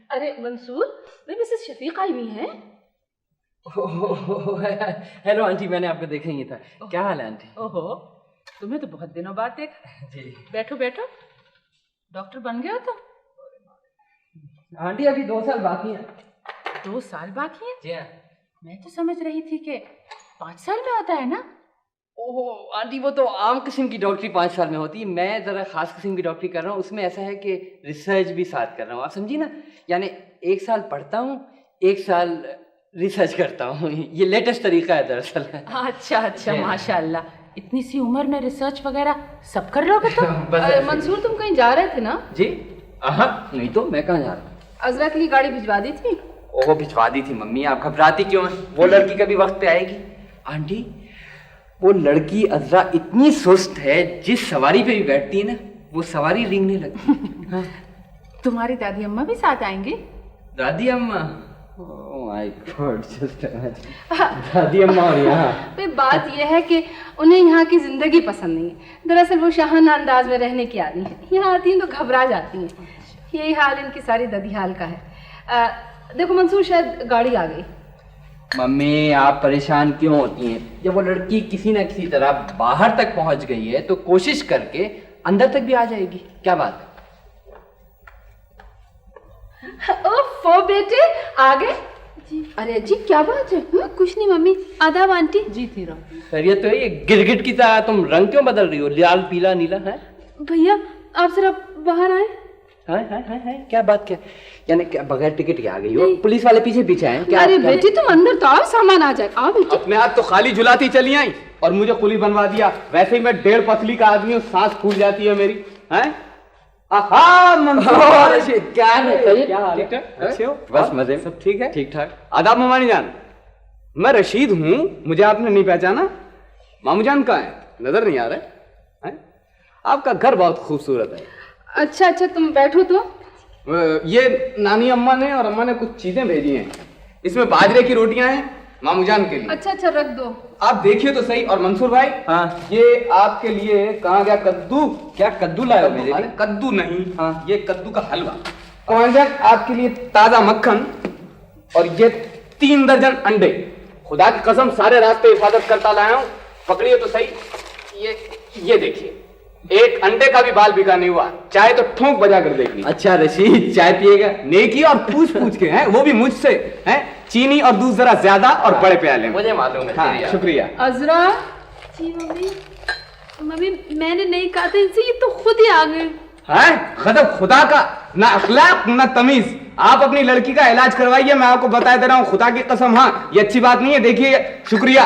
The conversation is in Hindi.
अरे मंसूर, वे मिसेस शफीक आई हुई हैं। हेलो आंटी, मैंने आपको देखा ही था। क्या हाल है आंटी? ओहो, तुम्हें तो बहुत दिनों बाद देखा। जी बैठो बैठो। डॉक्टर बन गया तुम? आंटी अभी 2 साल बाकी हैं। 2 साल बाकी है? जी हाँ। मैं तो समझ रही थी कि 5 साल में होता है ना। ओहो आंटी, वो तो आम किस्म की डॉक्टरी 5 साल में होती है। मैं ज़रा ख़ास किस्म की डॉक्टरी कर रहा हूँ। उसमें ऐसा है कि रिसर्च भी साथ कर रहा हूँ, आप समझिए ना। यानी 1 साल पढ़ता हूँ, 1 साल रिसर्च करता हूँ। ये लेटेस्ट तरीका है दरअसल। अच्छा अच्छा, माशाल्लाह। इतनी सी उम्र में रिसर्च वगैरह सब कर लोगे तुम? मंसूर, तुम कहीं जा रहे थे ना? जी नहीं तो मैं कहाँ जा रहा हूँ। अजरा के लिए गाड़ी भिजवा दी थी? ओहो भिजवा दी थी मम्मी, आप घबराती क्यों हैं? वो लड़की कभी वक्त पे आएगी। आंटी वो लड़की अजरा इतनी सुस्त है, जिस सवारी पे भी बैठती है ना वो सवारी रेंगने लगती है। तुम्हारी दादी अम्मा भी साथ आएंगी? दादी अम्मा? Oh my God, just imagine. दादी अम्मा और यहाँ। बात यह है कि उन्हें यहाँ की जिंदगी पसंद नहीं है। दरअसल वो शाहाना अंदाज में रहने की आदी है। यहाँ आती हैं तो घबरा जाती हैं। यही हाल इनकी सारी ददी हाल का है। देखो मंसूर, शायद गाड़ी आ गई। मम्मी आप परेशान क्यों होती हैं? जब वो लड़की किसी न किसी तरह बाहर तक पहुंच गई है तो कोशिश करके अंदर तक भी आ जाएगी। क्या बात? ओफो बेटे, आ गए जी। अरे जी, क्या बात है? कुछ नहीं मम्मी। आदाब आंटी। जी थी रो। खैरियत तो है? ये गिरगिट की तरह तुम रंग क्यों बदल रही हो? लाल पीला नीला है। भैया आप जरा बाहर आए। है क्या बात? क्या यानी क्या बगैर टिकट के आ गई हो? पुलिस वाले पीछे पीछे आए क्या? अरे बेटी तुम अंदर तो आओ, सामान आ जाए। आओ बेटी। अपने हाथ तो खाली झुलाती चली आई और मुझे कुली बनवा दिया। वैसे ही मैं 1.5 पसली का आदमी हूँ, सांस फूल जाती है मेरी। हैं? आहा मंसूर, क्या है? क्या हाल है? अच्छे हो? बस मजे। सब ठीक है? ठीक ठाक। आदाब मामानी जान, मैं रशीद हूँ। मुझे आपने नहीं पहचाना? मामू जान कहाँ है? नजर नहीं आ रहे हैं? आपका घर बहुत खूबसूरत है। अच्छा अच्छा, तुम बैठो तो। ये नानी अम्मा ने और अम्मा ने कुछ चीजें भेजी हैं। इसमें बाजरे की रोटियां हैं मामू जान के लिए। अच्छा अच्छा, रख दो। आप देखिए तो सही। और मंसूर भाई, हाँ ये आपके लिए कहाँ गया कद्दू? क्या कद्दू लाए हो मेरे अरे लिए? कद्दू नहीं, हाँ। ये कद्दू का हलवा। और जान आपके लिए ताजा मक्खन और ये 3 दर्जन अंडे। खुदा की कसम सारे रास्ते हिफाजत करता लाया हूँ। पकड़िए तो सही। ये देखिए, एक अंडे का भी बाल बिका नहीं हुआ। चाय तो ठोंक बजा कर देख ली। अच्छा रशीद, चाय पिएगा? नेकी और पूछ पूछ के हैं, वो भी मुझसे हैं। चीनी और दूध जरा ज्यादा और बड़े प्याले में। मुझे मालूम है। हाँ, शुक्रिया। अजरा। जी मम्मी। मम्मी मैंने नहीं कहा था इनसे, ये तो खुद ही आ गए। हैं? गजब खुदा का, ना अखलाक ना तमीज। आप अपनी लड़की का इलाज करवाइए, मैं आपको बता दे रहा हूँ खुदा की कसम। हाँ, ये अच्छी बात नहीं है। देखिए, शुक्रिया।